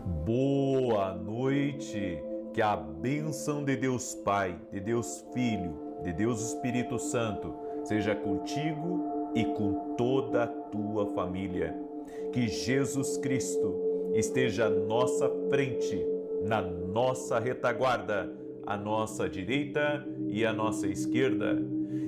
Boa noite, que a bênção de Deus Pai, de Deus Filho, de Deus Espírito Santo seja contigo e com toda a tua família. Que Jesus Cristo esteja à nossa frente, na nossa retaguarda, à nossa direita e à nossa esquerda,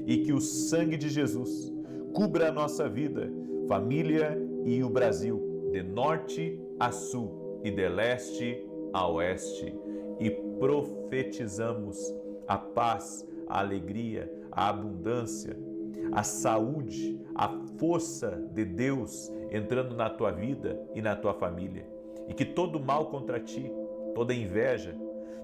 e que o sangue de Jesus cubra a nossa vida, família e o Brasil, de norte a sul e de leste a oeste, e profetizamos a paz, a alegria, a abundância, a saúde, a força de Deus entrando na tua vida e na tua família, e que todo mal contra ti, toda inveja,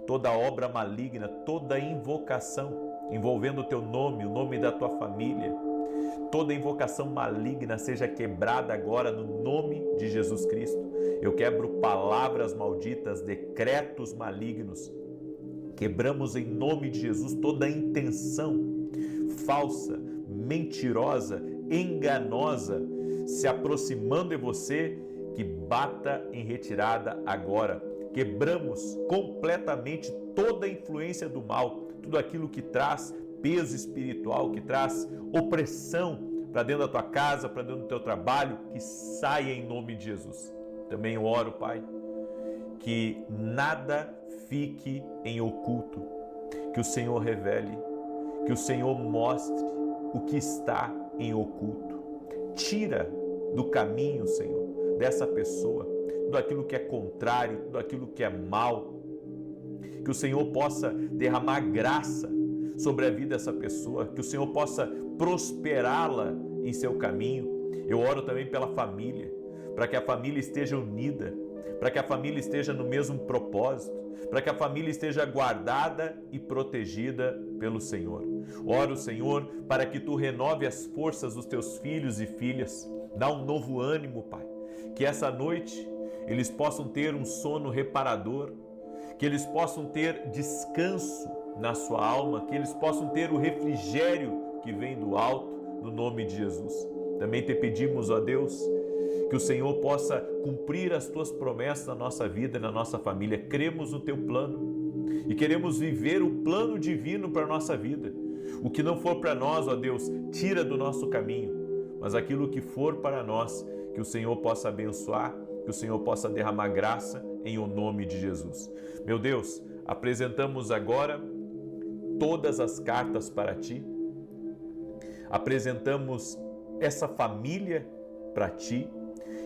toda obra maligna, toda invocação envolvendo o teu nome, o nome da tua família, toda invocação maligna seja quebrada agora no nome de Jesus Cristo. Eu quebro palavras malditas, decretos malignos. Quebramos em nome de Jesus toda intenção falsa, mentirosa, enganosa se aproximando de você, que bata em retirada agora. Quebramos completamente toda a influência do mal, tudo aquilo que traz peso espiritual, que traz opressão para dentro da tua casa, para dentro do teu trabalho, que saia em nome de Jesus. Também eu oro, Pai, que nada fique em oculto, que o Senhor revele, que o Senhor mostre o que está em oculto. Tira do caminho, Senhor, dessa pessoa, tudo aquilo que é contrário, tudo aquilo que é mal, que o Senhor possa derramar graça sobre a vida dessa pessoa, que o Senhor possa prosperá-la em seu caminho. Eu oro também pela família, para que a família esteja unida, para que a família esteja no mesmo propósito, para que a família esteja guardada e protegida pelo Senhor. Oro, Senhor, para que Tu renove as forças dos Teus filhos e filhas, dá um novo ânimo, Pai, que essa noite eles possam ter um sono reparador, que eles possam ter descanso na sua alma, que eles possam ter o refrigério que vem do alto, no nome de Jesus. Também te pedimos, ó Deus, que o Senhor possa cumprir as tuas promessas na nossa vida e na nossa família. Cremos no teu plano e queremos viver o plano divino para a nossa vida. O que não for para nós, ó Deus, tira do nosso caminho, mas aquilo que for para nós, que o Senhor possa abençoar, que o Senhor possa derramar graça em o nome de Jesus. Meu Deus, apresentamos agora todas as cartas para Ti, apresentamos essa família para Ti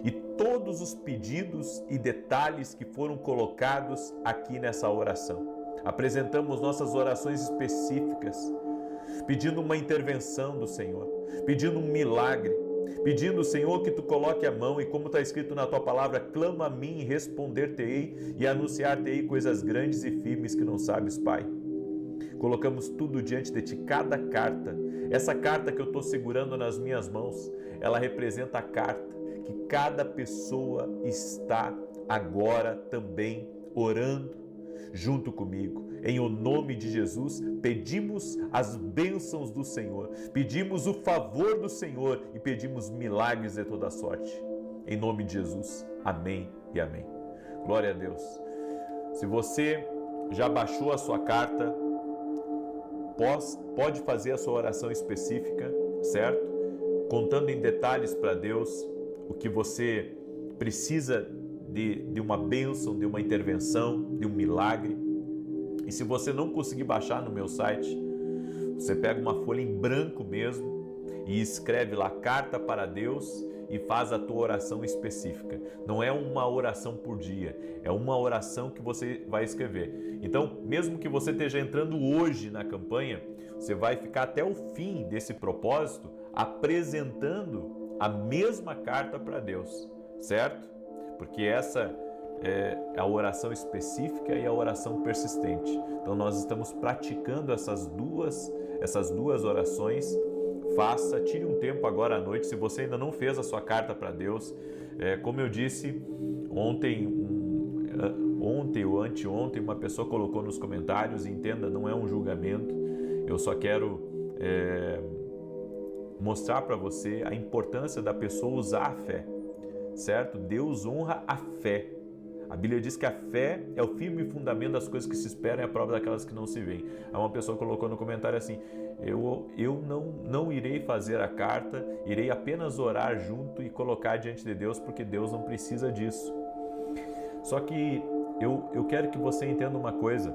e todos os pedidos e detalhes que foram colocados aqui nessa oração. Apresentamos nossas orações específicas, pedindo uma intervenção do Senhor, pedindo um milagre, pedindo, Senhor, que Tu coloque a mão e, como está escrito na Tua palavra, clama a mim e responder-te-ei e anunciar-te-ei coisas grandes e firmes que não sabes, Pai. Colocamos tudo diante de Ti, cada carta. Essa carta que eu estou segurando nas minhas mãos, ela representa a carta que cada pessoa está agora também orando junto comigo. Em o nome de Jesus, pedimos as bênçãos do Senhor, pedimos o favor do Senhor e pedimos milagres de toda sorte. Em nome de Jesus, amém e amém. Glória a Deus. Se você já baixou a sua carta, pode fazer a sua oração específica, certo? Contando em detalhes para Deus o que você precisa de uma bênção, de uma intervenção, de um milagre. E se você não conseguir baixar no meu site, você pega uma folha em branco mesmo e escreve lá carta para Deus e faz a tua oração específica. Não é uma oração por dia, é uma oração que você vai escrever. Então, mesmo que você esteja entrando hoje na campanha, você vai ficar até o fim desse propósito apresentando a mesma carta para Deus, certo? Porque essa é a oração específica e a oração persistente. Então nós estamos praticando essas duas orações. Tire um tempo agora à noite. Se você ainda não fez a sua carta para Deus, como eu disse ontem ou anteontem, uma pessoa colocou nos comentários, entenda, não é um julgamento, eu só quero mostrar para você a importância da pessoa usar a fé, certo? Deus honra a fé A Bíblia diz que a fé é o firme fundamento das coisas que se esperam e a prova daquelas que não se veem. Aí uma pessoa colocou no comentário assim: eu não irei fazer a carta, irei apenas orar junto e colocar diante de Deus, porque Deus não precisa disso. Só que eu quero que você entenda uma coisa: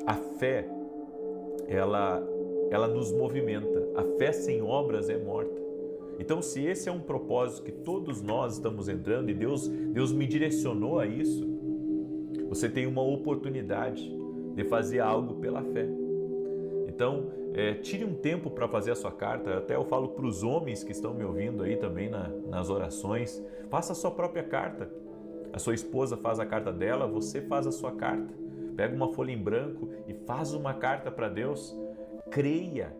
a fé, ela nos movimenta. A fé sem obras é morta. Então, se esse é um propósito que todos nós estamos entrando e Deus me direcionou a isso, você tem uma oportunidade de fazer algo pela fé. Então, tire um tempo para fazer a sua carta. Até eu falo para os homens que estão me ouvindo aí também nas orações: faça a sua própria carta. A sua esposa faz a carta dela, você faz a sua carta. Pega uma folha em branco e faz uma carta para Deus. Creia.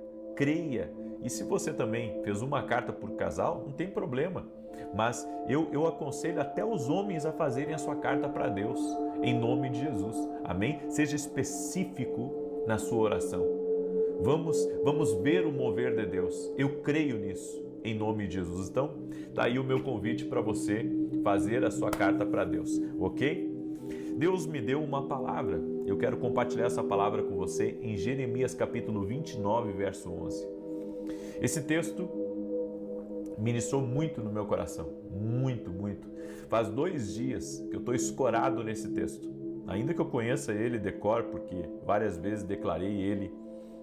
E se você também fez uma carta por casal, não tem problema. Mas eu aconselho até os homens a fazerem a sua carta para Deus, em nome de Jesus. Amém? Seja específico na sua oração. Vamos ver o mover de Deus. Eu creio nisso, em nome de Jesus. Então, tá aí o meu convite para você fazer a sua carta para Deus, ok? Deus me deu uma palavra. Eu quero compartilhar essa palavra com você em Jeremias capítulo 29, verso 11. Esse texto ministrou muito no meu coração, muito. Faz 2 dias que eu estou escorado nesse texto. Ainda que eu conheça ele de cor, porque várias vezes declarei ele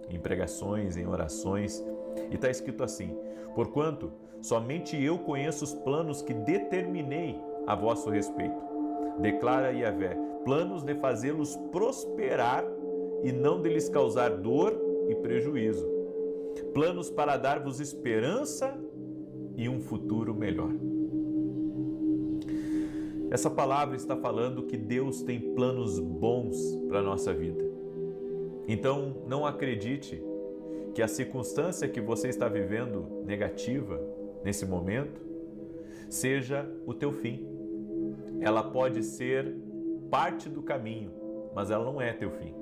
em pregações, em orações, e está escrito assim: porquanto somente eu conheço os planos que determinei a vosso respeito, declara Yahvé, planos de fazê-los prosperar e não de lhes causar dor e prejuízo, planos para dar-vos esperança e um futuro melhor. Essa palavra está falando que Deus tem planos bons para a nossa vida. Então, não acredite que a circunstância que você está vivendo negativa nesse momento seja o teu fim. Ela pode ser parte do caminho, mas ela não é teu fim.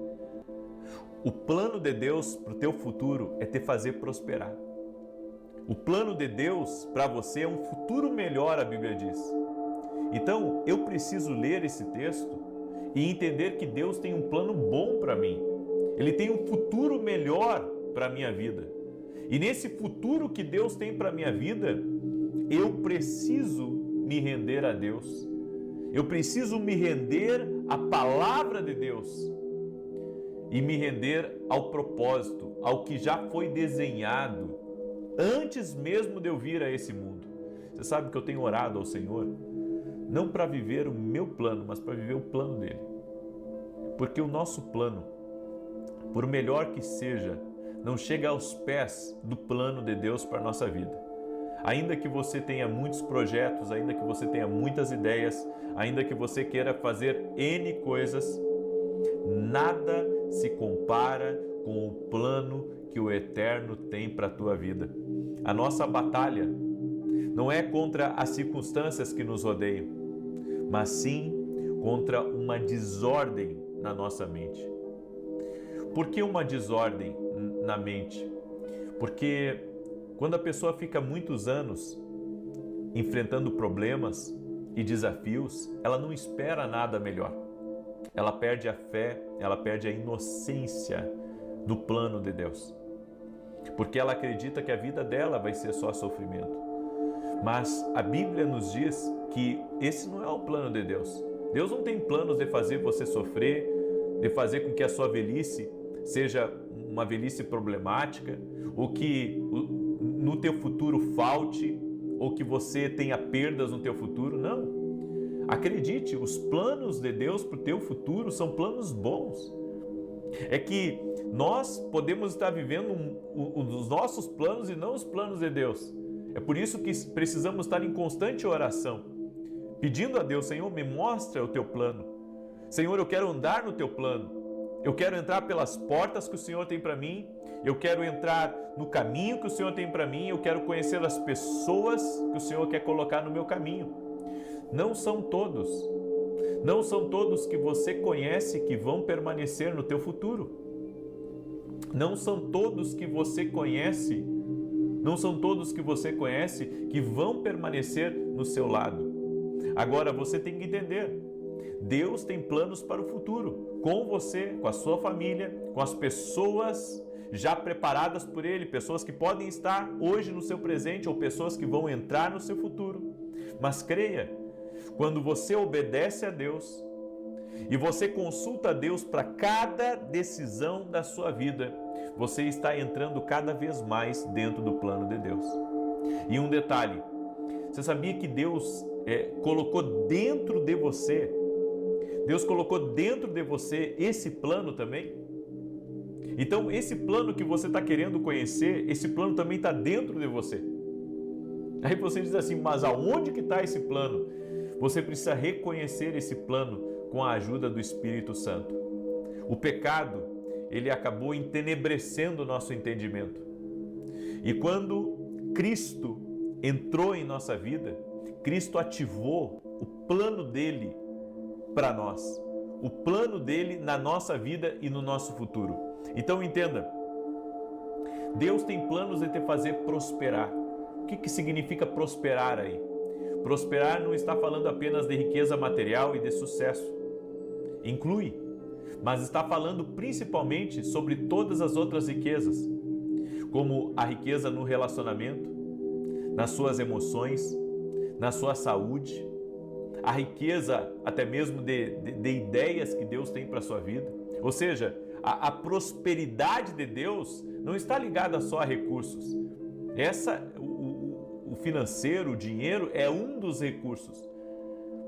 O plano de Deus para o teu futuro é te fazer prosperar. O plano de Deus para você é um futuro melhor, a Bíblia diz. Então, eu preciso ler esse texto e entender que Deus tem um plano bom para mim. Ele tem um futuro melhor para a minha vida. E nesse futuro que Deus tem para a minha vida, eu preciso me render a Deus. Eu preciso me render à palavra de Deus e me render ao propósito, ao que já foi desenhado antes mesmo de eu vir a esse mundo. Você sabe que eu tenho orado ao Senhor, não para viver o meu plano, mas para viver o plano dele. Porque o nosso plano, por melhor que seja, não chega aos pés do plano de Deus para a nossa vida. Ainda que você tenha muitos projetos, ainda que você tenha muitas ideias, ainda que você queira fazer N coisas, nada se compara com o plano que o Eterno tem para a tua vida. A nossa batalha não é contra as circunstâncias que nos rodeiam, mas sim contra uma desordem na nossa mente. Por que uma desordem na mente? Porque quando a pessoa fica muitos anos enfrentando problemas e desafios, ela não espera nada melhor. Ela perde a fé, ela perde a inocência do plano de Deus. Porque ela acredita que a vida dela vai ser só sofrimento. Mas a Bíblia nos diz que esse não é o plano de Deus. Deus não tem planos de fazer você sofrer, de fazer com que a sua velhice seja uma velhice problemática, ou que no teu futuro falte, ou que você tenha perdas no teu futuro. Não. Acredite, os planos de Deus para o teu futuro são planos bons. É que nós podemos estar vivendo os nossos planos e não os planos de Deus. É por isso que precisamos estar em constante oração, pedindo a Deus: Senhor, me mostra o teu plano. Senhor, eu quero andar no teu plano. Eu quero entrar pelas portas que o Senhor tem para mim. Eu quero entrar no caminho que o Senhor tem para mim. Eu quero conhecer as pessoas que o Senhor quer colocar no meu caminho. Não são todos que você conhece que vão permanecer no teu futuro. Não são todos que você conhece que vão permanecer no seu lado. Agora você tem que entender, Deus tem planos para o futuro, com você, com a sua família, com as pessoas já preparadas por Ele, pessoas que podem estar hoje no seu presente ou pessoas que vão entrar no seu futuro. Mas creia, quando você obedece a Deus e você consulta a Deus para cada decisão da sua vida, você está entrando cada vez mais dentro do plano de Deus. E um detalhe, você sabia que Deus colocou dentro de você, esse plano também? Então, esse plano que você está querendo conhecer, esse plano também está dentro de você. Aí você diz assim, mas aonde que está esse plano? Você precisa reconhecer esse plano com a ajuda do Espírito Santo. O pecado, ele acabou entenebrecendo o nosso entendimento. E quando Cristo entrou em nossa vida, Cristo ativou o plano dele para nós, o plano dele na nossa vida e no nosso futuro. Então entenda, Deus tem planos de te fazer prosperar. O que significa prosperar aí? Prosperar não está falando apenas de riqueza material e de sucesso. Inclui, mas está falando principalmente sobre todas as outras riquezas, como a riqueza no relacionamento, nas suas emoções, na sua saúde, a riqueza até mesmo de ideias que Deus tem para a sua vida. Ou seja, a prosperidade de Deus não está ligada só a recursos. O financeiro, o dinheiro é um dos recursos.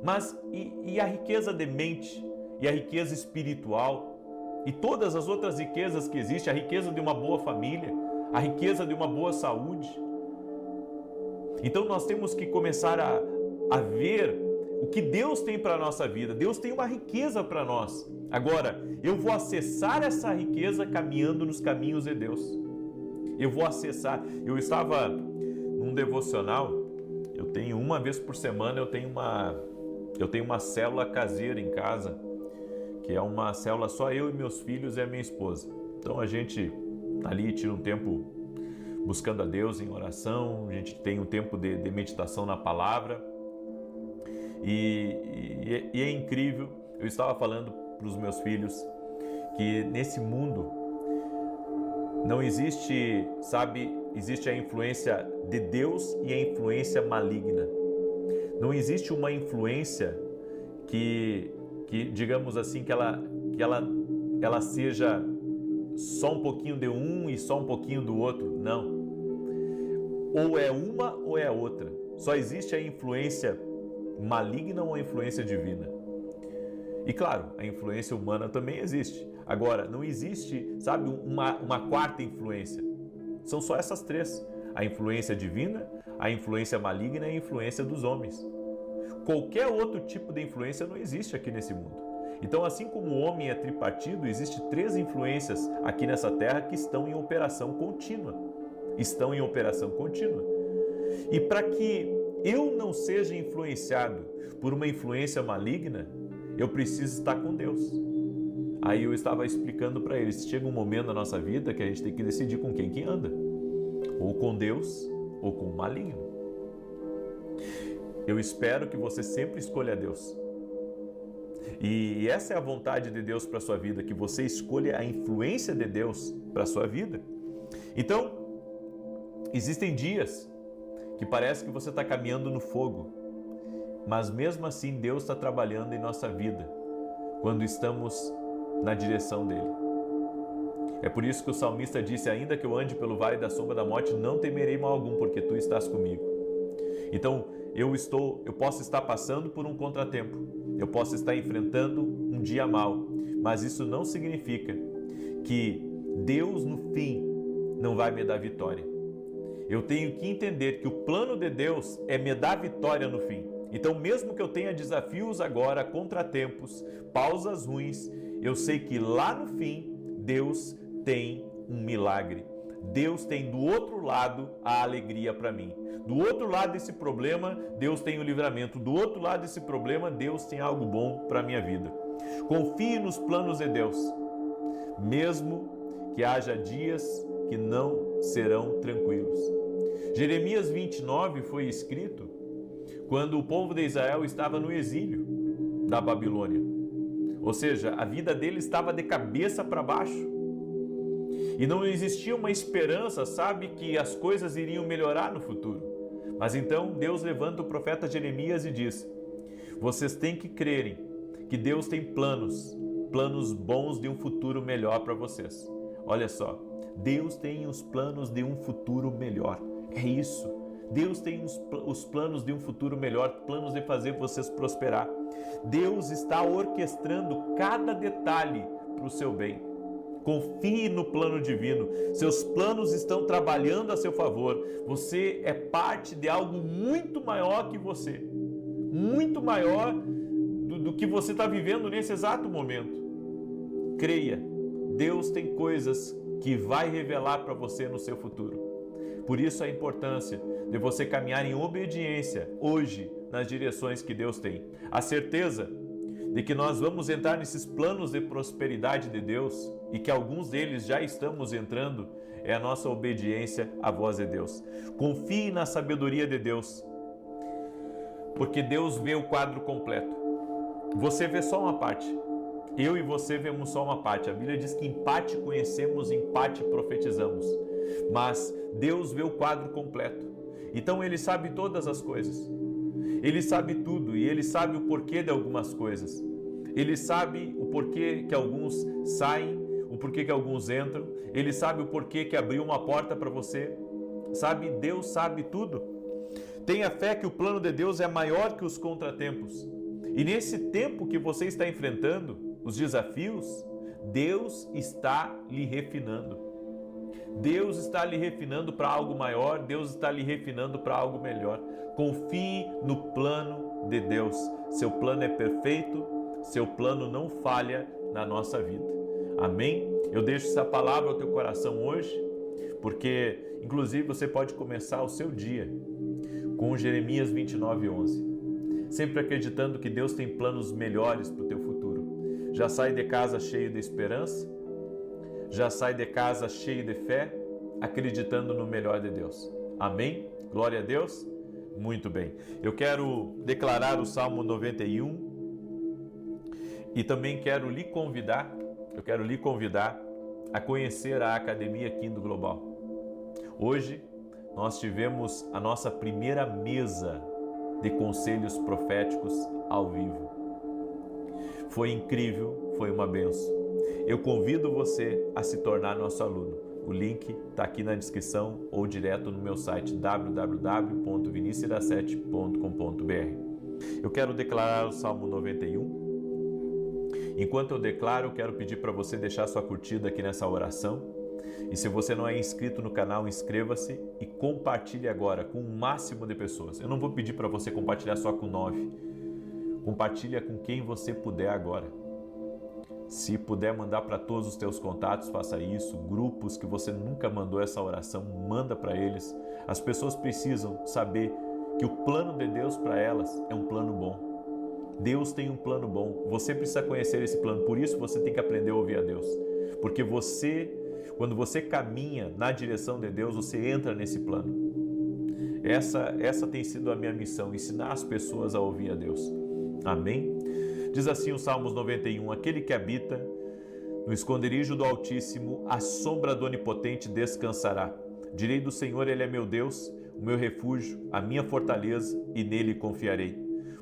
Mas e a riqueza de mente, e a riqueza espiritual, e todas as outras riquezas que existem, a riqueza de uma boa família, a riqueza de uma boa saúde. Então nós temos que começar a ver o que Deus tem para a nossa vida. Deus tem uma riqueza para nós. Agora, eu vou acessar essa riqueza caminhando nos caminhos de Deus. Eu vou acessar. Eu estava num devocional, eu tenho uma vez por semana, eu tenho uma célula caseira em casa, que é uma célula só eu e meus filhos e a minha esposa. Então a gente ali tira um tempo buscando a Deus em oração, a gente tem um tempo de meditação na palavra e é incrível. Eu estava falando para os meus filhos que nesse mundo não existe, existe a influência de Deus e a influência maligna. Não existe uma influência que digamos assim, que ela seja só um pouquinho de um e só um pouquinho do outro. Não. Ou é uma ou é a outra. Só existe a influência maligna ou a influência divina. E claro, a influência humana também existe. Agora, não existe, uma quarta influência. São só essas três. A influência divina, a influência maligna e a influência dos homens. Qualquer outro tipo de influência não existe aqui nesse mundo. Então, assim como o homem é tripartido, existem três influências aqui nessa terra que estão em operação contínua. E para que eu não seja influenciado por uma influência maligna, eu preciso estar com Deus. Aí eu estava explicando para eles, chega um momento na nossa vida que a gente tem que decidir com quem que anda. Ou com Deus, ou com o maligno. Eu espero que você sempre escolha Deus. E essa é a vontade de Deus para a sua vida, que você escolha a influência de Deus para a sua vida. Então, existem dias que parece que você está caminhando no fogo, mas mesmo assim Deus está trabalhando em nossa vida, quando estamos na direção dEle. É por isso que o salmista disse, ainda que eu ande pelo vale da sombra da morte, não temerei mal algum, porque Tu estás comigo. Então, eu posso estar passando por um contratempo, eu posso estar enfrentando um dia mau, mas isso não significa que Deus no fim não vai me dar vitória. Eu tenho que entender que o plano de Deus é me dar vitória no fim. Então, mesmo que eu tenha desafios agora, contratempos, pausas ruins, eu sei que lá no fim, Deus tem um milagre. Deus tem do outro lado a alegria para mim. Do outro lado desse problema, Deus tem o livramento. Do outro lado desse problema, Deus tem algo bom para a minha vida. Confie nos planos de Deus, mesmo que haja dias que não serão tranquilos. Jeremias 29 foi escrito quando o povo de Israel estava no exílio. da Babilônia. Ou seja, a vida dele estava de cabeça para baixo. E não existia uma esperança, sabe, que as coisas iriam melhorar no futuro. Mas então Deus levanta o profeta Jeremias e diz: vocês têm que crerem que Deus tem planos bons de um futuro melhor para vocês. Olha só, Deus tem os planos de um futuro melhor. É isso. Deus tem os planos de um futuro melhor, planos de fazer vocês prosperar. Deus está orquestrando cada detalhe para o seu bem. Confie no plano divino. Seus planos estão trabalhando a seu favor. Você é parte de algo muito maior que você. Muito maior do que você está vivendo nesse exato momento. Creia, Deus tem coisas que vai revelar para você no seu futuro. Por isso a importância de você caminhar em obediência hoje nas direções que Deus tem. A certeza de que nós vamos entrar nesses planos de prosperidade de Deus e que alguns deles já estamos entrando é a nossa obediência à voz de Deus. Confie na sabedoria de Deus, porque Deus vê o quadro completo. Você vê só uma parte. Eu e você vemos só uma parte. A Bíblia diz que em parte conhecemos, em parte profetizamos. Mas Deus vê o quadro completo. Então Ele sabe todas as coisas. Ele sabe tudo e Ele sabe o porquê de algumas coisas. Ele sabe o porquê que alguns saem, o porquê que alguns entram. Ele sabe o porquê que abriu uma porta para você. Sabe, Deus sabe tudo. Tenha fé que o plano de Deus é maior que os contratempos. E nesse tempo que você está enfrentando, os desafios, Deus está lhe refinando. Deus está lhe refinando para algo maior, Deus está lhe refinando para algo melhor. Confie no plano de Deus. Seu plano é perfeito, seu plano não falha na nossa vida. Amém? Eu deixo essa palavra ao teu coração hoje, porque inclusive você pode começar o seu dia com Jeremias 29:11. Sempre acreditando que Deus tem planos melhores para o teu futuro. Já sai de casa cheio de esperança, já sai de casa cheio de fé, acreditando no melhor de Deus. Amém? Glória a Deus? Muito bem. Eu quero declarar o Salmo 91 e também quero lhe convidar a conhecer a Academia Quindo Global. Hoje nós tivemos a nossa primeira mesa de conselhos proféticos ao vivo. Foi incrível, foi uma bênção. Eu convido você a se tornar nosso aluno. O link está aqui na descrição ou direto no meu site www.vinicius7.com.br. Eu quero declarar o Salmo 91. Enquanto eu declaro, eu quero pedir para você deixar sua curtida aqui nessa oração. E se você não é inscrito no canal, inscreva-se e compartilhe agora com o máximo de pessoas. Eu não vou pedir para você compartilhar só com 9. Compartilha com quem você puder agora. Se puder mandar para todos os teus contatos, faça isso. Grupos que você nunca mandou essa oração, manda para eles. As pessoas precisam saber que o plano de Deus para elas é um plano bom. Deus tem um plano bom. Você precisa conhecer esse plano. Por isso você tem que aprender a ouvir a Deus. Porque quando você caminha na direção de Deus, você entra nesse plano. Essa tem sido a minha missão, ensinar as pessoas a ouvir a Deus. Amém? Diz assim o Salmos 91, aquele que habita no esconderijo do Altíssimo, à sombra do Onipotente descansará. Direi do Senhor, Ele é meu Deus, o meu refúgio, a minha fortaleza, e nele confiarei.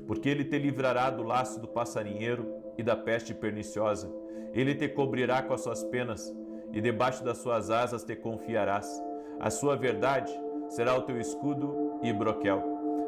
Porque Ele te livrará do laço do passarinheiro e da peste perniciosa. Ele te cobrirá com as suas penas, e debaixo das suas asas te confiarás. A sua verdade será o teu escudo e broquel.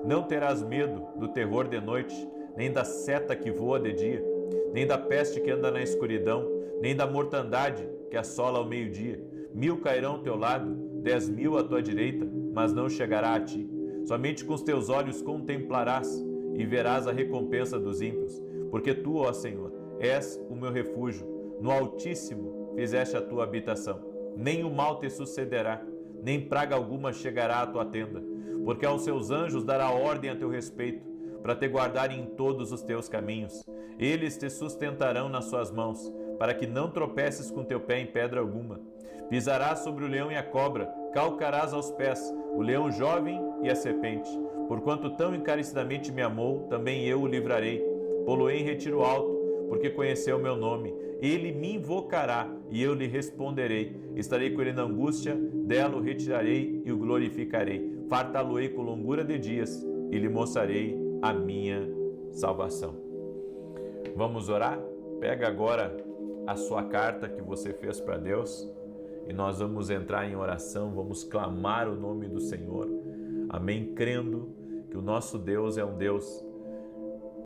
Não terás medo do terror de noite, nem da seta que voa de dia, nem da peste que anda na escuridão, nem da mortandade que assola ao meio-dia. 1000 cairão ao teu lado, 10.000 à tua direita, mas não chegará a ti. Somente com os teus olhos contemplarás e verás a recompensa dos ímpios. Porque tu, ó Senhor, és o meu refúgio, no Altíssimo fizeste a tua habitação. Nem o mal te sucederá, nem praga alguma chegará à tua tenda, porque aos seus anjos dará ordem a teu respeito, para te guardarem em todos os teus caminhos. Eles te sustentarão nas suas mãos, para que não tropeces com teu pé em pedra alguma. Pisarás sobre o leão e a cobra, calcarás aos pés o leão jovem e a serpente. Porquanto tão encarecidamente me amou, também eu o livrarei. pô-lo-ei em retiro alto, porque conheceu o meu nome. Ele me invocará e eu lhe responderei. Estarei com ele na angústia, dela o retirarei e o glorificarei. Fartá-lo-ei com longura de dias e lhe mostrarei a minha salvação. Vamos orar? Pega agora a sua carta que você fez para Deus e nós vamos entrar em oração, vamos clamar o nome do Senhor. Amém? Crendo que o nosso Deus é um Deus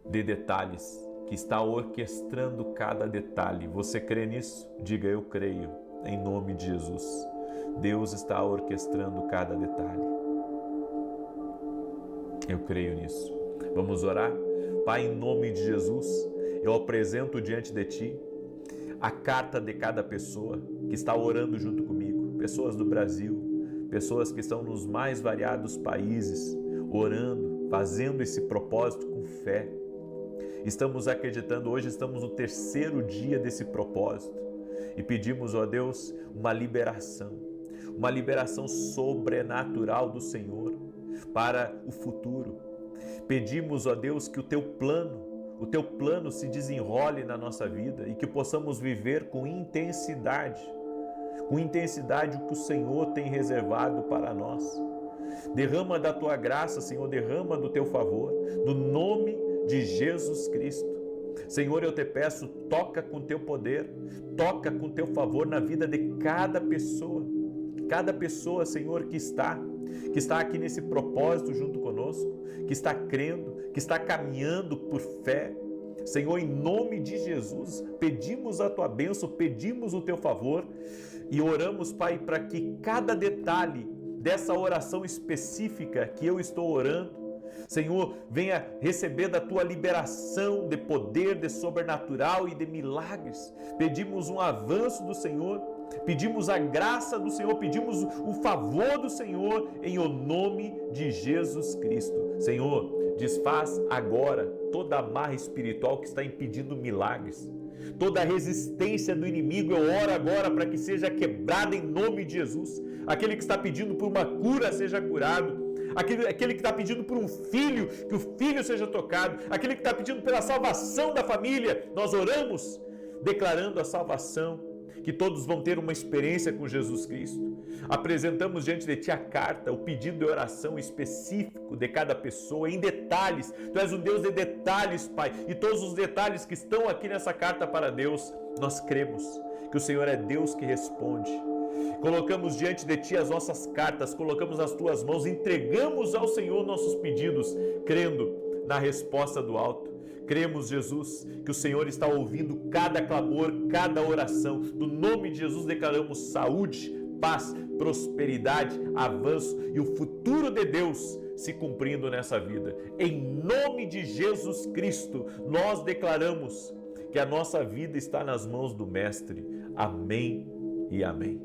de detalhes, que está orquestrando cada detalhe. Você crê nisso? Diga: eu creio, em nome de Jesus. Deus está orquestrando cada detalhe. Eu creio nisso. Vamos orar? Pai, em nome de Jesus, eu apresento diante de Ti a carta de cada pessoa que está orando junto comigo. Pessoas do Brasil, pessoas que estão nos mais variados países, orando, fazendo esse propósito com fé. Estamos acreditando, hoje estamos no terceiro dia desse propósito e pedimos, ó Deus, uma liberação sobrenatural do Senhor para o futuro. Pedimos, ó Deus, que o Teu plano se desenrole na nossa vida e que possamos viver com intensidade o que o Senhor tem reservado para nós. Derrama da Tua graça, Senhor, derrama do Teu favor, no nome de Jesus Cristo. Senhor, eu te peço, toca com Teu poder, toca com Teu favor na vida de cada pessoa, Senhor, que está aqui nesse propósito junto conosco, que está crendo, que está caminhando por fé. Senhor, em nome de Jesus, pedimos a Tua bênção, pedimos o Teu favor e oramos, Pai, para que cada detalhe dessa oração específica que eu estou orando, Senhor, venha receber da Tua liberação de poder, de sobrenatural e de milagres. Pedimos um avanço do Senhor, pedimos a graça do Senhor, pedimos o favor do Senhor em o nome de Jesus Cristo. Senhor, desfaz agora toda a amarra espiritual que está impedindo milagres, toda a resistência do inimigo. Eu oro agora para que seja quebrada em nome de Jesus. Aquele que está pedindo por uma cura seja curado. Aquele que está pedindo por um filho, que o filho seja tocado. Aquele que está pedindo pela salvação da família, nós oramos declarando a salvação, que todos vão ter uma experiência com Jesus Cristo. Apresentamos diante de Ti a carta, o pedido de oração específico de cada pessoa, em detalhes. Tu és um Deus de detalhes, Pai, e todos os detalhes que estão aqui nessa carta para Deus, nós cremos que o Senhor é Deus que responde. Colocamos diante de Ti as nossas cartas, colocamos nas Tuas mãos, entregamos ao Senhor nossos pedidos, crendo na resposta do alto. Cremos, Jesus, que o Senhor está ouvindo cada clamor, cada oração. No nome de Jesus declaramos saúde, paz, prosperidade, avanço e o futuro de Deus se cumprindo nessa vida. Em nome de Jesus Cristo, nós declaramos que a nossa vida está nas mãos do Mestre. Amém e amém.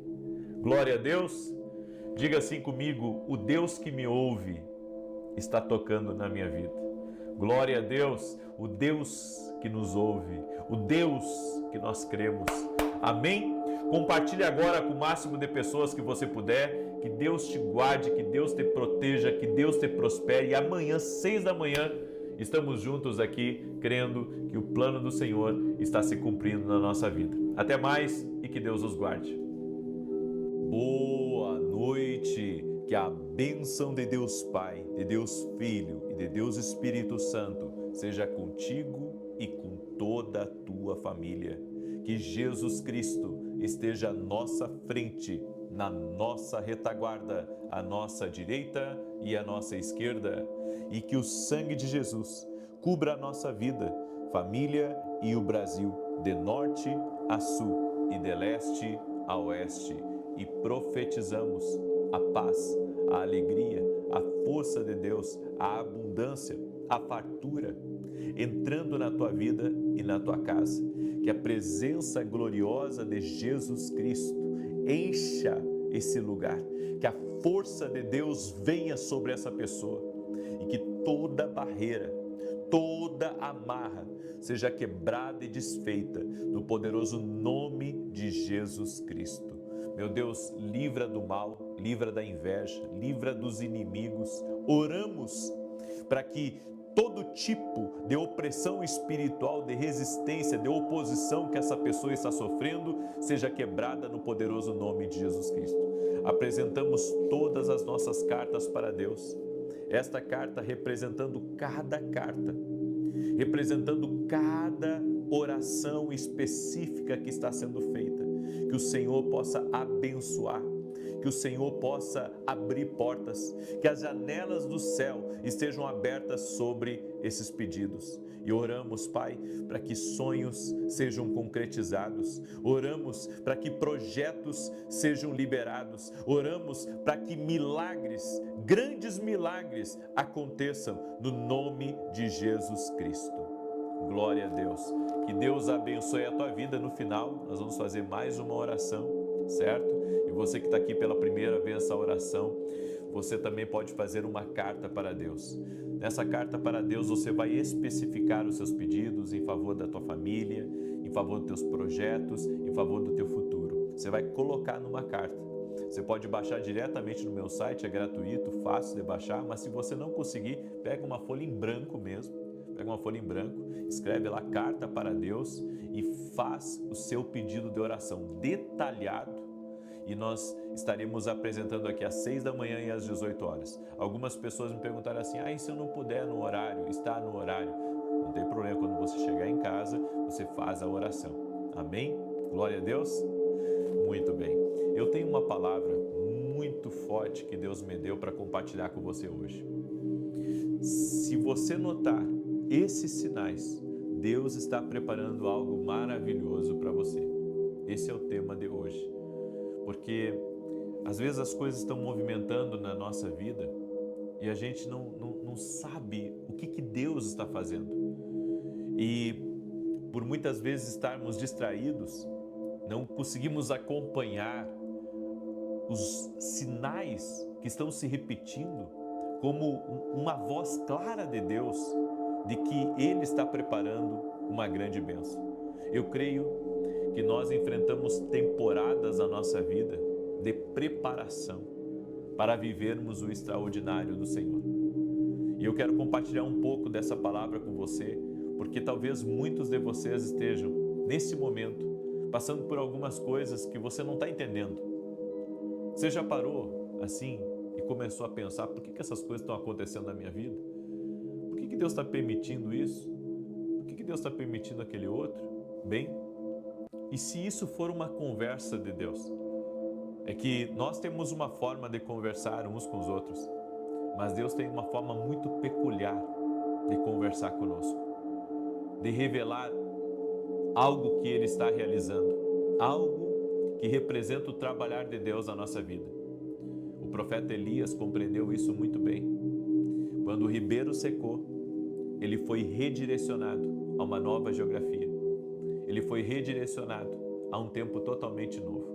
Glória a Deus. Diga assim comigo: o Deus que me ouve está tocando na minha vida. Glória a Deus, o Deus que nos ouve, o Deus que nós cremos. Amém? Compartilhe agora com o máximo de pessoas que você puder. Que Deus te guarde, que Deus te proteja, que Deus te prospere. E amanhã, 6 da manhã, estamos juntos aqui, crendo que o plano do Senhor está se cumprindo na nossa vida. Até mais e que Deus os guarde. Boa noite, que a bênção de Deus Pai, de Deus Filho e de Deus Espírito Santo seja contigo e com toda a tua família. Que Jesus Cristo esteja à nossa frente, na nossa retaguarda, à nossa direita e à nossa esquerda, e que o sangue de Jesus cubra a nossa vida, família e o Brasil, de norte a sul e de leste a oeste. E profetizamos a paz, a alegria, a força de Deus, a abundância, a fartura, entrando na tua vida e na tua casa. Que a presença gloriosa de Jesus Cristo encha esse lugar. Que a força de Deus venha sobre essa pessoa. E que toda barreira, toda amarra seja quebrada e desfeita no poderoso nome de Jesus Cristo. Meu Deus, livra do mal, livra da inveja, livra dos inimigos. Oramos para que todo tipo de opressão espiritual, de resistência, de oposição que essa pessoa está sofrendo, seja quebrada no poderoso nome de Jesus Cristo. Apresentamos todas as nossas cartas para Deus. Esta carta representando cada carta, representando cada oração específica que está sendo feita. Que o Senhor possa abençoar, que o Senhor possa abrir portas, que as janelas do céu estejam abertas sobre esses pedidos. E oramos, Pai, para que sonhos sejam concretizados, oramos para que projetos sejam liberados, oramos para que milagres, grandes milagres aconteçam no nome de Jesus Cristo. Glória a Deus. Que Deus abençoe a tua vida. No final, nós vamos fazer mais uma oração, certo? E você que está aqui pela primeira vez essa oração, você também pode fazer uma carta para Deus. Nessa carta para Deus, você vai especificar os seus pedidos em favor da tua família, em favor dos teus projetos, em favor do teu futuro. Você vai colocar numa carta. Você pode baixar diretamente no meu site, é gratuito, fácil de baixar, mas se você não conseguir, pega uma folha em branco mesmo. Pega uma folha em branco, escreve lá carta para Deus e faz o seu pedido de oração detalhado. E nós estaremos apresentando aqui às 6 da manhã e às 18 horas. Algumas pessoas me perguntaram assim, e se eu não puder no horário, está no horário? Não tem problema, quando você chegar em casa, você faz a oração. Amém? Glória a Deus? Muito bem. Eu tenho uma palavra muito forte que Deus me deu para compartilhar com você hoje. Se você notar esses sinais, Deus está preparando algo maravilhoso para você. Esse é o tema de hoje. Porque às vezes as coisas estão movimentando na nossa vida e a gente não sabe o que Deus está fazendo. E por muitas vezes estarmos distraídos, não conseguimos acompanhar os sinais que estão se repetindo como uma voz clara de Deus de que Ele está preparando uma grande bênção. Eu creio que nós enfrentamos temporadas na nossa vida de preparação para vivermos o extraordinário do Senhor. E eu quero compartilhar um pouco dessa palavra com você, porque talvez muitos de vocês estejam, nesse momento, passando por algumas coisas que você não está entendendo. Você já parou assim e começou a pensar, por que essas coisas estão acontecendo na minha vida? Por que Deus está permitindo isso? Por que Deus está permitindo aquele outro? Bem, e se isso for uma conversa de Deus? É que nós temos uma forma de conversar uns com os outros, mas Deus tem uma forma muito peculiar de conversar conosco, de revelar algo que Ele está realizando, algo que representa o trabalhar de Deus na nossa vida. O profeta Elias compreendeu isso muito bem. Quando o ribeiro secou, ele foi redirecionado a uma nova geografia. Ele foi redirecionado a um tempo totalmente novo.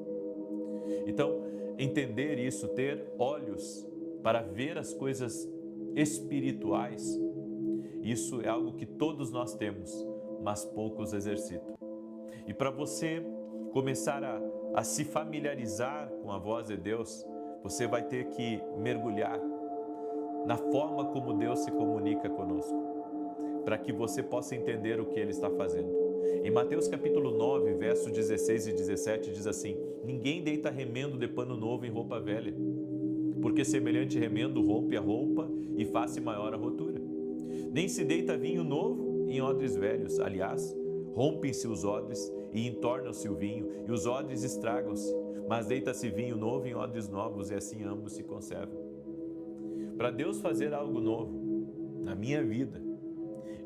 Então, entender isso, ter olhos para ver as coisas espirituais, isso é algo que todos nós temos, mas poucos exercitam. E para você começar a se familiarizar com a voz de Deus, você vai ter que mergulhar na forma como Deus se comunica conosco, para que você possa entender o que Ele está fazendo. Em Mateus capítulo 9, versos 16 e 17, diz assim: ninguém deita remendo de pano novo em roupa velha, porque semelhante remendo rompe a roupa e faz maior a rotura. Nem se deita vinho novo em odres velhos, aliás, rompem-se os odres e entornam-se o vinho, e os odres estragam-se, mas deita-se vinho novo em odres novos, e assim ambos se conservam. Para Deus fazer algo novo na minha vida,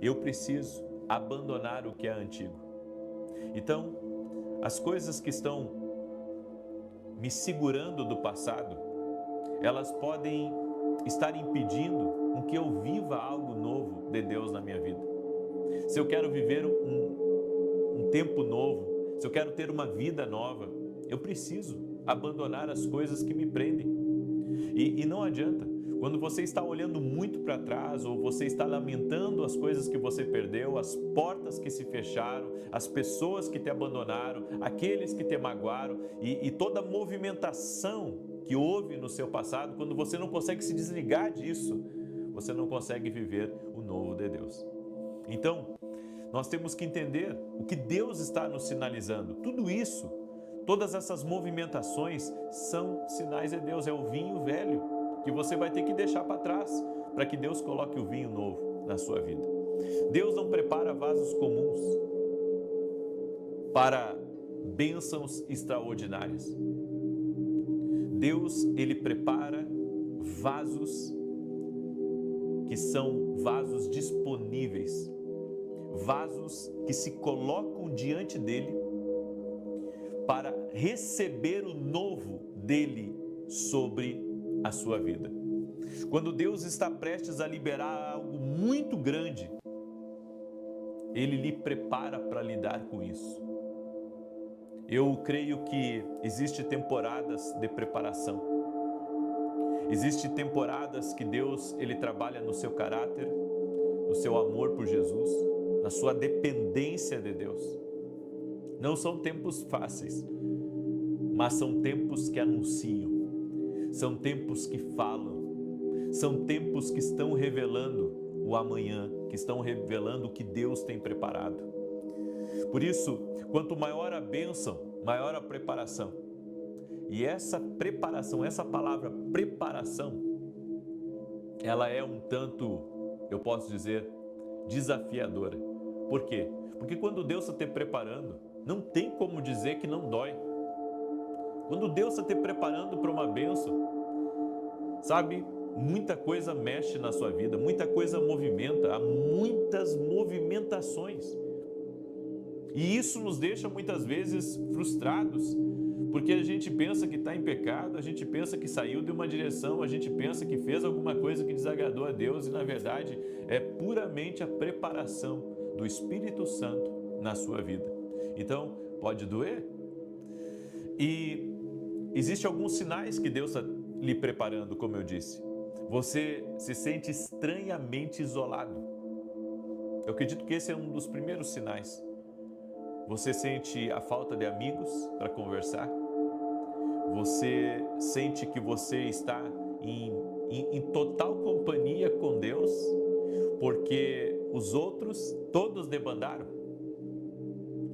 eu preciso abandonar o que é antigo. Então, as coisas que estão me segurando do passado, elas podem estar impedindo com que eu viva algo novo de Deus na minha vida. Se eu quero viver um tempo novo, se eu quero ter uma vida nova, eu preciso abandonar as coisas que me prendem. E não adianta. Quando você está olhando muito para trás ou você está lamentando as coisas que você perdeu, as portas que se fecharam, as pessoas que te abandonaram, aqueles que te magoaram e toda a movimentação que houve no seu passado, quando você não consegue se desligar disso, você não consegue viver o novo de Deus. Então, nós temos que entender o que Deus está nos sinalizando. Tudo isso, todas essas movimentações são sinais de Deus. É o vinho velho que você vai ter que deixar para trás para que Deus coloque o vinho novo na sua vida. Deus não prepara vasos comuns para bênçãos extraordinárias. Deus, ele prepara vasos que são vasos disponíveis, vasos que se colocam diante dele para receber o novo dele sobre a sua vida. Quando Deus está prestes a liberar algo muito grande, ele lhe prepara para lidar com isso. Eu creio que existe temporadas de preparação. Existem temporadas que Deus, ele trabalha no seu caráter, no seu amor por Jesus, na sua dependência de Deus. Não são tempos fáceis, mas são tempos que anunciam, são tempos que falam, são tempos que estão revelando o amanhã, que estão revelando o que Deus tem preparado. Por isso, quanto maior a bênção, maior a preparação. E essa preparação, essa palavra preparação, ela é um tanto, eu posso dizer, desafiadora. Por quê? Porque quando Deus está te preparando, não tem como dizer que não dói. Quando Deus está te preparando para uma bênção, sabe, muita coisa mexe na sua vida, muita coisa movimenta, há muitas movimentações. E isso nos deixa muitas vezes frustrados, porque a gente pensa que está em pecado, a gente pensa que saiu de uma direção, a gente pensa que fez alguma coisa que desagradou a Deus e na verdade é puramente a preparação do Espírito Santo na sua vida. Então, pode doer. E existem alguns sinais que Deus está lhe preparando, como eu disse. Você se sente estranhamente isolado. Eu acredito que esse é um dos primeiros sinais. Você sente a falta de amigos para conversar. Você sente que você está em total companhia com Deus, porque os outros todos debandaram.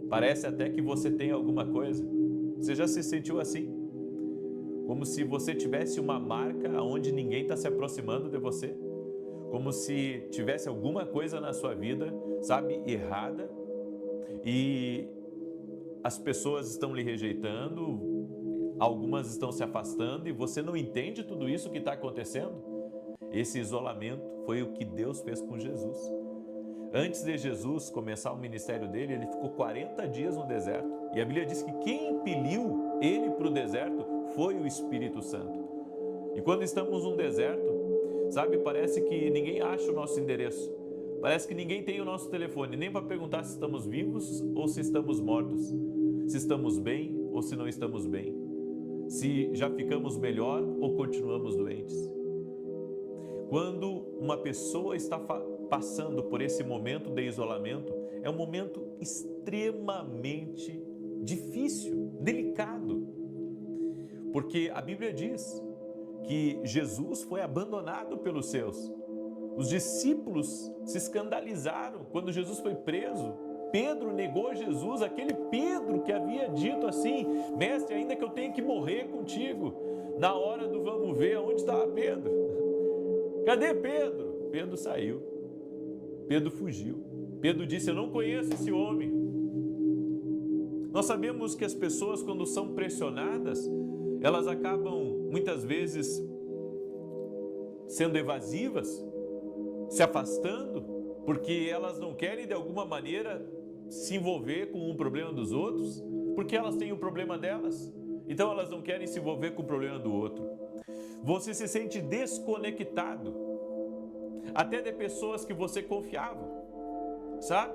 Parece até que você tem alguma coisa. Você já se sentiu assim? Como se você tivesse uma marca onde ninguém está se aproximando de você? Como se tivesse alguma coisa na sua vida, sabe, errada? E as pessoas estão lhe rejeitando, algumas estão se afastando e você não entende tudo isso que está acontecendo? Esse isolamento foi o que Deus fez com Jesus. Antes de Jesus começar o ministério dele, ele ficou 40 dias no deserto. E a Bíblia diz que quem impeliu ele para o deserto foi o Espírito Santo. E quando estamos num deserto, sabe, parece que ninguém acha o nosso endereço. Parece que ninguém tem o nosso telefone, nem para perguntar se estamos vivos ou se estamos mortos. Se estamos bem ou se não estamos bem. Se já ficamos melhor ou continuamos doentes. Quando uma pessoa está passando por esse momento de isolamento, é um momento extremamente difícil, delicado. Porque a Bíblia diz que Jesus foi abandonado pelos seus. Os discípulos se escandalizaram quando Jesus foi preso. Pedro negou Jesus, aquele Pedro que havia dito assim: mestre, ainda que eu tenha que morrer contigo. Na hora do vamos ver, onde estava Pedro? Cadê Pedro? Pedro saiu. Pedro fugiu. Pedro disse: eu não conheço esse homem. Nós sabemos que as pessoas, quando são pressionadas, elas acabam muitas vezes sendo evasivas, se afastando, porque elas não querem de alguma maneira se envolver com um problema dos outros, porque elas têm o problema delas, então elas não querem se envolver com o problema do outro. Você se sente desconectado, até de pessoas que você confiava, sabe?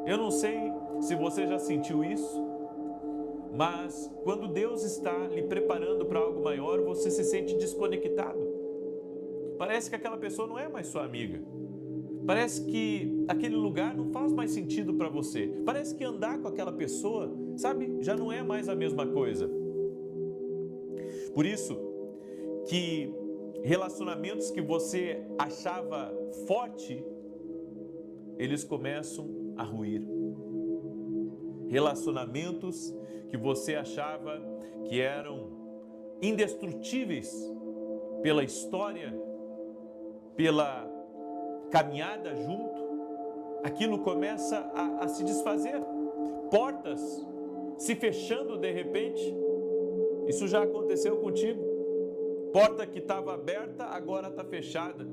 Eu não sei se você já sentiu isso, mas quando Deus está lhe preparando para algo maior, você se sente desconectado. Parece que aquela pessoa não é mais sua amiga. Parece que aquele lugar não faz mais sentido para você. Parece que andar com aquela pessoa, sabe, já não é mais a mesma coisa. Por isso que Relacionamentos que você achava forte, eles começam a ruir. Relacionamentos que você achava que eram indestrutíveis pela história, pela caminhada junto, aquilo começa a se desfazer. Portas se fechando de repente. Isso já aconteceu contigo. Porta que estava aberta, agora está fechada.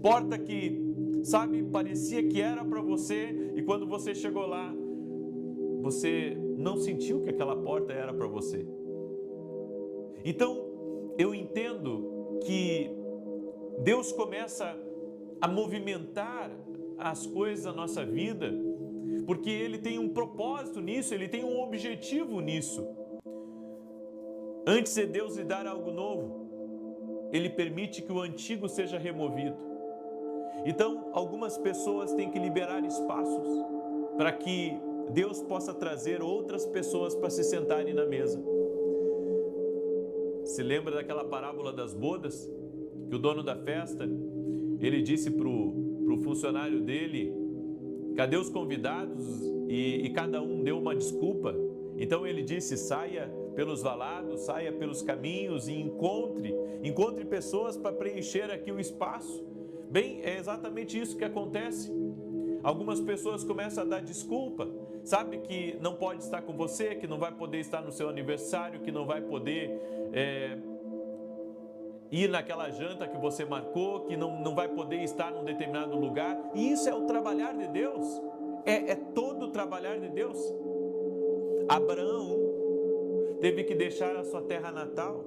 Porta que, sabe, parecia que era para você e quando você chegou lá, você não sentiu que aquela porta era para você. Então, eu entendo que Deus começa a movimentar as coisas da nossa vida, porque Ele tem um propósito nisso, Ele tem um objetivo nisso. Antes de Deus lhe dar algo novo, Ele permite que o antigo seja removido. Então, algumas pessoas têm que liberar espaços para que Deus possa trazer outras pessoas para se sentarem na mesa. Se lembra daquela parábola das bodas? Que o dono da festa, ele disse para o funcionário dele, cadê os convidados? E cada um deu uma desculpa. Então ele disse, saia pelos valados, saia pelos caminhos e encontre pessoas para preencher aqui o espaço. Bem, é exatamente isso que acontece. Algumas pessoas começam a dar desculpa, sabe que não pode estar com você, que não vai poder estar no seu aniversário, que não vai poder ir naquela janta que você marcou, que não vai poder estar num determinado lugar. E isso é o trabalhar de Deus, é todo o trabalhar de Deus. Abraão teve que deixar a sua terra natal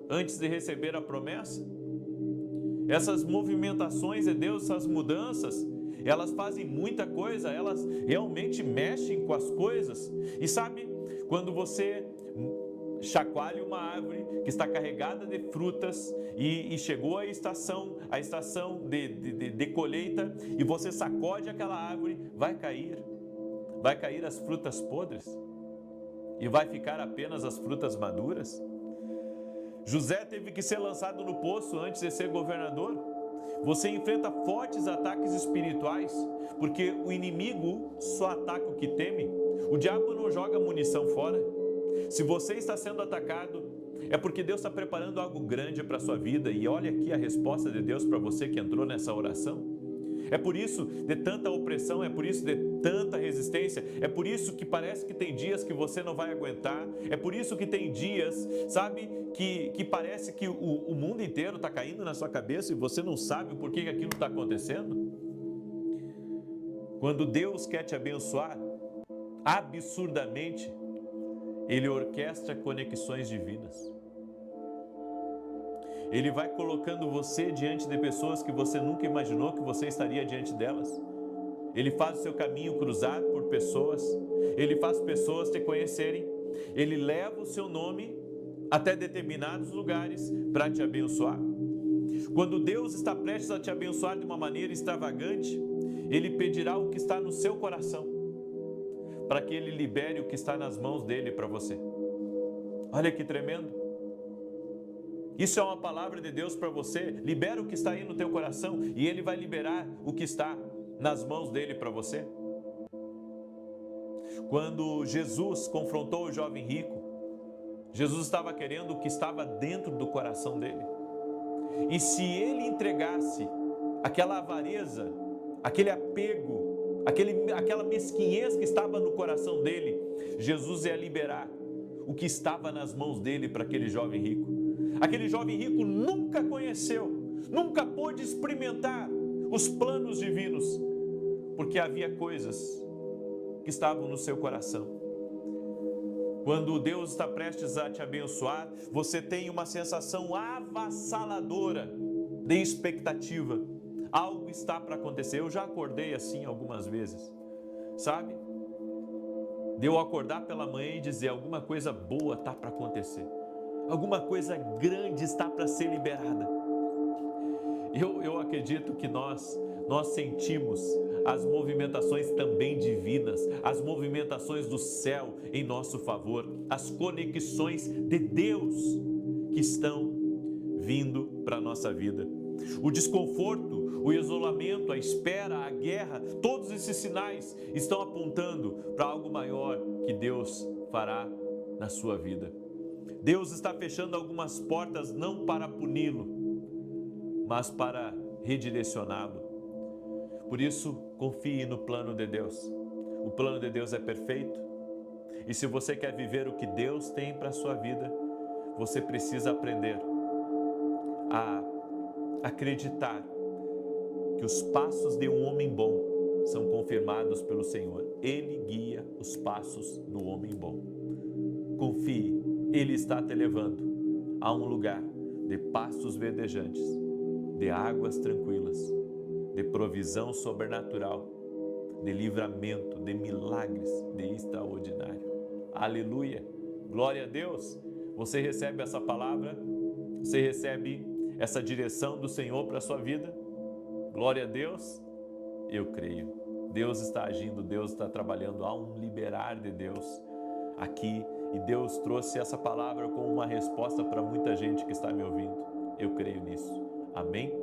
antes de receber a promessa. Essas movimentações de Deus, essas mudanças, elas fazem muita coisa, elas realmente mexem com as coisas. E sabe, quando você chacoalha uma árvore que está carregada de frutas e chegou a estação de colheita e você sacode aquela árvore, vai cair as frutas podres e vai ficar apenas as frutas maduras. José teve que ser lançado no poço antes de ser governador. Você enfrenta fortes ataques espirituais, porque o inimigo só ataca o que teme. O diabo não joga munição fora. Se você está sendo atacado, é porque Deus está preparando algo grande para a sua vida. E olha aqui a resposta de Deus para você que entrou nessa oração. É por isso de tanta opressão, é por isso de tanta resistência, é por isso que parece que tem dias que você não vai aguentar, é por isso que tem dias, sabe, que parece que o mundo inteiro está caindo na sua cabeça e você não sabe o porquê que aquilo está acontecendo. Quando Deus quer te abençoar, absurdamente, Ele orquestra conexões divinas. Ele vai colocando você diante de pessoas que você nunca imaginou que você estaria diante delas. Ele faz o seu caminho cruzar por pessoas. Ele faz pessoas te conhecerem. Ele leva o seu nome até determinados lugares para te abençoar. Quando Deus está prestes a te abençoar de uma maneira extravagante, Ele pedirá o que está no seu coração, para que Ele libere o que está nas mãos dEle para você. Olha que tremendo. Isso é uma palavra de Deus para você. Libera o que está aí no teu coração e Ele vai liberar o que está nas mãos dEle para você. Quando Jesus confrontou o jovem rico, Jesus estava querendo o que estava dentro do coração dele. E se ele entregasse aquela avareza, aquele apego, aquela mesquinhez que estava no coração dele, Jesus ia liberar o que estava nas mãos dele para aquele jovem rico. Aquele jovem rico nunca conheceu, nunca pôde experimentar os planos divinos, porque havia coisas que estavam no seu coração. Quando Deus está prestes a te abençoar, você tem uma sensação avassaladora de expectativa. Algo está para acontecer. Eu já acordei assim algumas vezes, sabe? De eu acordar pela manhã e dizer alguma coisa boa está para acontecer. Alguma coisa grande está para ser liberada. Eu acredito que nós sentimos as movimentações também divinas, as movimentações do céu em nosso favor, as conexões de Deus que estão vindo para a nossa vida. O desconforto, o isolamento, a espera, a guerra, todos esses sinais estão apontando para algo maior que Deus fará na sua vida. Deus está fechando algumas portas não para puni-lo, mas para redirecioná-lo. Por isso, confie no plano de Deus. O plano de Deus é perfeito. E se você quer viver o que Deus tem para a sua vida, você precisa aprender a acreditar que os passos de um homem bom são confirmados pelo Senhor. Ele guia os passos do homem bom. Confie, Ele está te levando a um lugar de pastos verdejantes, de águas tranquilas, de provisão sobrenatural, de livramento, de milagres, de extraordinário. Aleluia! Glória a Deus! Você recebe essa palavra? Você recebe essa direção do Senhor para a sua vida? Glória a Deus! Eu creio. Deus está agindo, Deus está trabalhando, há um liberar de Deus aqui. E Deus trouxe essa palavra como uma resposta para muita gente que está me ouvindo. Eu creio nisso. Amém?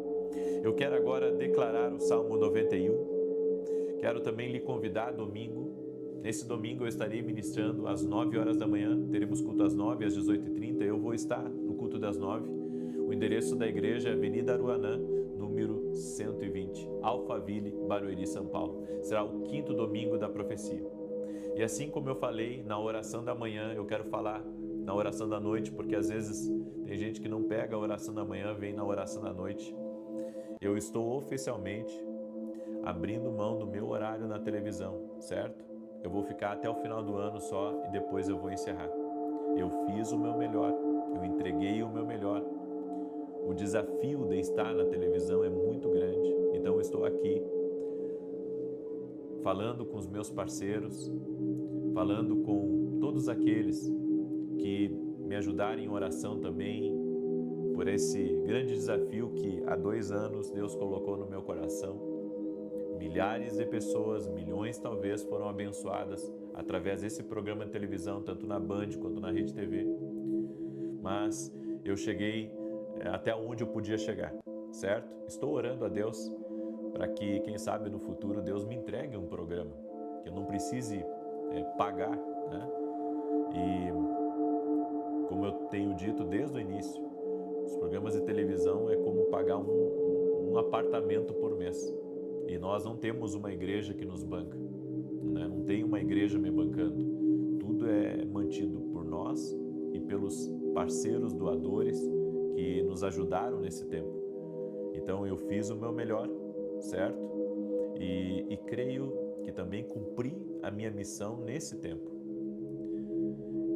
Eu quero agora declarar o Salmo 91. Quero também lhe convidar domingo. Nesse domingo eu estarei ministrando às 9 horas da manhã. Teremos culto às 9, às 18h30. Eu vou estar no culto das 9. O endereço da igreja é Avenida Aruanã, número 120, Alphaville, Barueri, São Paulo. Será o 5º domingo da profecia. E assim como eu falei na oração da manhã, eu quero falar na oração da noite, porque às vezes tem gente que não pega a oração da manhã, vem na oração da noite. Eu estou oficialmente abrindo mão do meu horário na televisão, certo? Eu vou ficar até o final do ano só e depois eu vou encerrar. Eu fiz o meu melhor, eu entreguei o meu melhor. O desafio de estar na televisão é muito grande, então eu estou aqui falando com os meus parceiros, falando com todos aqueles que me ajudarem em oração também, por esse grande desafio que há 2 anos Deus colocou no meu coração. Milhares de pessoas, milhões talvez, foram abençoadas através desse programa de televisão, tanto na Band quanto na Rede TV. Mas eu cheguei até onde eu podia chegar, certo? Estou orando a Deus para que, quem sabe, no futuro Deus me entregue um programa, que eu não precise pagar, né? E como eu tenho dito desde o início, os programas de televisão é como pagar um apartamento por mês. E nós não temos uma igreja que nos banca, né? Não tem uma igreja me bancando. Tudo é mantido por nós e pelos parceiros doadores que nos ajudaram nesse tempo. Então eu fiz o meu melhor, certo? E creio que também cumpri a minha missão nesse tempo.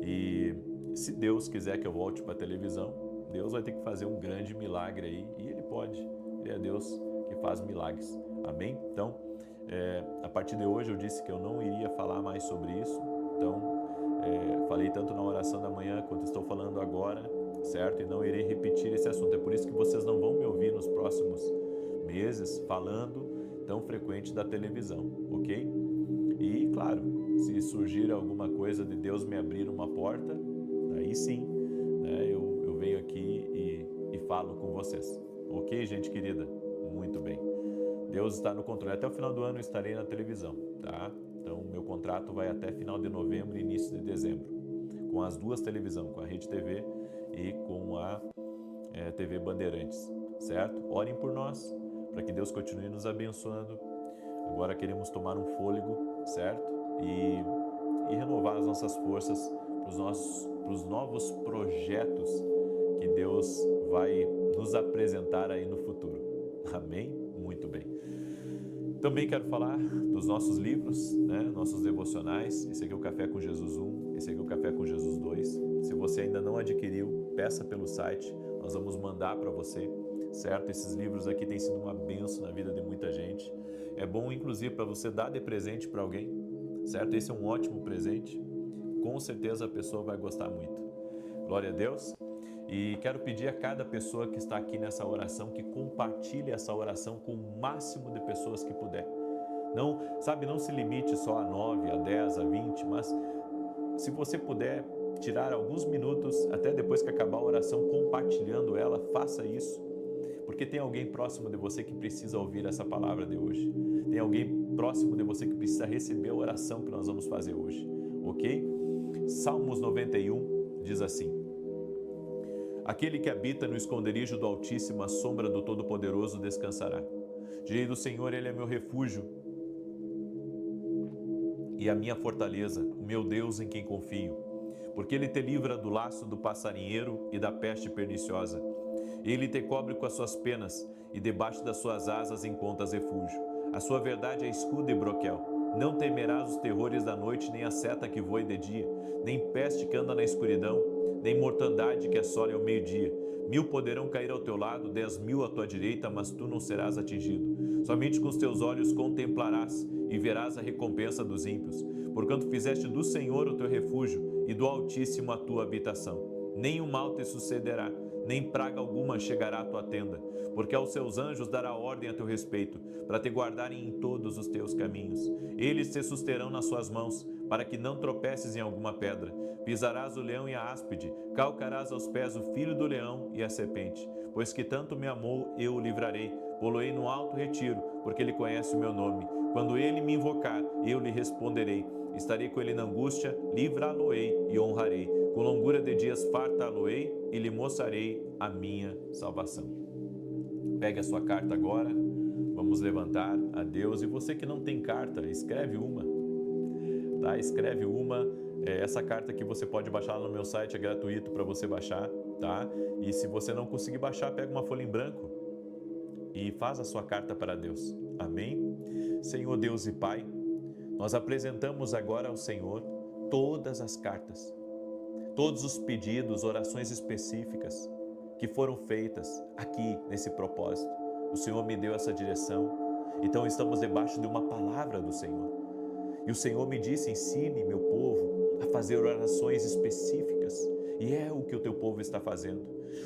E se Deus quiser que eu volte para a televisão, Deus vai ter que fazer um grande milagre aí, e Ele pode. Ele é Deus que faz milagres. Amém? Então, a partir de hoje eu disse que eu não iria falar mais sobre isso. Então, falei tanto na oração da manhã quanto estou falando agora, certo? E não irei repetir esse assunto. É por isso que vocês não vão me ouvir nos próximos meses falando tão frequente da televisão, ok? E, claro, se surgir alguma coisa de Deus me abrir uma porta, aí sim, né, eu venho aqui e falo com vocês. Ok, gente querida? Muito bem. Deus está no controle. Até o final do ano eu estarei na televisão, tá? Então, meu contrato vai até final de novembro e início de dezembro, com as 2 televisões, com a Rede TV e com a TV Bandeirantes, certo? Orem por nós, para que Deus continue nos abençoando. Agora queremos tomar um fôlego, certo? E renovar as nossas forças para os novos projetos que Deus vai nos apresentar aí no futuro. Amém? Muito bem. Também quero falar dos nossos livros, né? Nossos devocionais. Esse aqui é o Café com Jesus 1, esse aqui é o Café com Jesus 2. Se você ainda não adquiriu, peça pelo site, nós vamos mandar para você, certo? Esses livros aqui têm sido uma bênção na vida de muita gente. É bom, inclusive, para você dar de presente para alguém, certo? Esse é um ótimo presente. Com certeza a pessoa vai gostar muito. Glória a Deus. E quero pedir a cada pessoa que está aqui nessa oração que compartilhe essa oração com o máximo de pessoas que puder. Não se limite só a 9, a 10, a 20, mas se você puder tirar alguns minutos, até depois que acabar a oração, compartilhando ela, faça isso. Porque tem alguém próximo de você que precisa ouvir essa palavra de hoje. Tem alguém próximo de você que precisa receber a oração que nós vamos fazer hoje, ok? Salmos 91 diz assim: aquele que habita no esconderijo do Altíssimo, à sombra do Todo-Poderoso descansará. Direi do Senhor, Ele é meu refúgio e a minha fortaleza, o meu Deus em quem confio. Porque Ele te livra do laço do passarinheiro e da peste perniciosa. Ele te cobre com as suas penas e debaixo das suas asas encontras refúgio. A sua verdade é escudo e broquel. Não temerás os terrores da noite, nem a seta que voe de dia, nem peste que anda na escuridão, nem mortandade que assole ao meio-dia. 1000 poderão cair ao teu lado, 10.000 à tua direita, mas tu não serás atingido. Somente com os teus olhos contemplarás e verás a recompensa dos ímpios. Porquanto fizeste do Senhor o teu refúgio e do Altíssimo a tua habitação. Nenhum mal te sucederá, nem praga alguma chegará à tua tenda, porque aos seus anjos dará ordem a teu respeito, para te guardarem em todos os teus caminhos. Eles te susterão nas suas mãos, para que não tropeces em alguma pedra. Pisarás o leão e a áspide, calcarás aos pés o filho do leão e a serpente. Pois que tanto me amou, eu o livrarei, pô-lo-ei no alto retiro, porque ele conhece o meu nome. Quando ele me invocar, eu lhe responderei. Estarei com ele na angústia, livrá-lo-ei e honrarei. Com longura de dias fartá-lo-ei e lhe mostrarei a minha salvação. Pegue a sua carta agora, vamos levantar a Deus. E você que não tem carta, escreve uma, tá? Escreve uma. Essa carta que você pode baixar lá no meu site, é gratuito para você baixar, tá? E se você não conseguir baixar, pega uma folha em branco e faz a sua carta para Deus. Amém? Senhor Deus e Pai, nós apresentamos agora ao Senhor todas as cartas, todos os pedidos, orações específicas que foram feitas aqui nesse propósito. O Senhor me deu essa direção, então estamos debaixo de uma palavra do Senhor. E o Senhor me disse, ensine meu povo a fazer orações específicas. E é o que o teu povo está fazendo.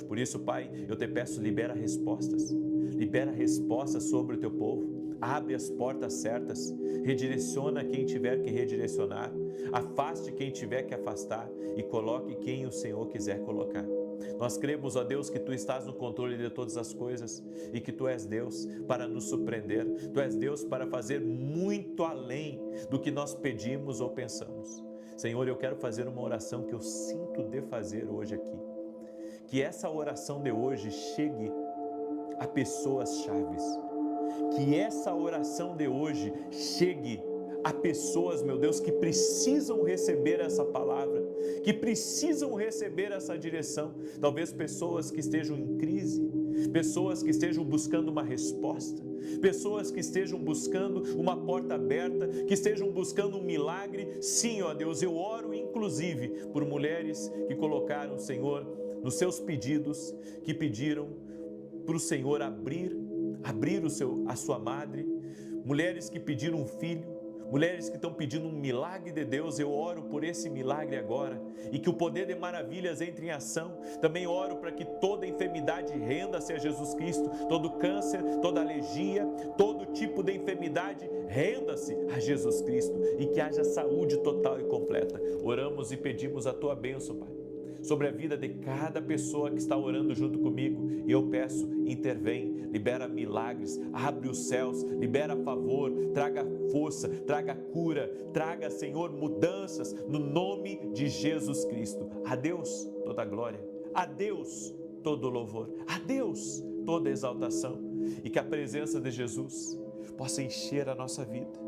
Por isso, Pai, eu te peço, libera respostas. Libera respostas sobre o teu povo. Abre as portas certas, redireciona quem tiver que redirecionar, afaste quem tiver que afastar e coloque quem o Senhor quiser colocar. Nós cremos, ó Deus, que Tu estás no controle de todas as coisas e que Tu és Deus para nos surpreender. Tu és Deus para fazer muito além do que nós pedimos ou pensamos. Senhor, eu quero fazer uma oração que eu sinto de fazer hoje aqui. Que essa oração de hoje chegue a pessoas chaves. Que essa oração de hoje chegue a pessoas, meu Deus, que precisam receber essa palavra, que precisam receber essa direção. Talvez pessoas que estejam em crise, pessoas que estejam buscando uma resposta, pessoas que estejam buscando uma porta aberta, que estejam buscando um milagre. Sim, ó Deus, eu oro inclusive por mulheres que colocaram, Senhor, nos seus pedidos, que pediram para o Senhor abrir a sua madre, mulheres que pediram um filho, mulheres que estão pedindo um milagre de Deus. Eu oro por esse milagre agora e que o poder de maravilhas entre em ação. Também oro para que toda enfermidade renda-se a Jesus Cristo, todo câncer, toda alergia, todo tipo de enfermidade renda-se a Jesus Cristo e que haja saúde total e completa. Oramos e pedimos a Tua bênção, Pai, sobre a vida de cada pessoa que está orando junto comigo. E eu peço, intervém, libera milagres, abre os céus, libera favor, traga força, traga cura, traga, Senhor, mudanças no nome de Jesus Cristo. A Deus toda a glória, a Deus todo o louvor, a Deus toda a exaltação. E que a presença de Jesus possa encher a nossa vida,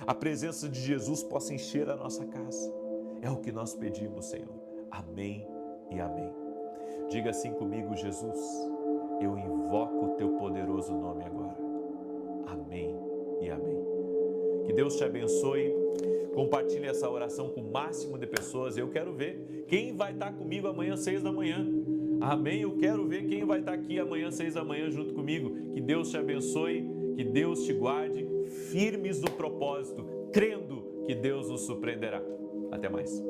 a presença de Jesus possa encher a nossa casa. É o que nós pedimos, Senhor. Amém e amém. Diga assim comigo: Jesus, eu invoco o Teu poderoso nome agora. Amém e amém. Que Deus te abençoe. Compartilhe essa oração com o máximo de pessoas. Eu quero ver quem vai estar comigo amanhã, 6 da manhã. Amém? Eu quero ver quem vai estar aqui amanhã, 6 da manhã, junto comigo. Que Deus te abençoe, que Deus te guarde, firmes no propósito, crendo que Deus nos surpreenderá. Até mais.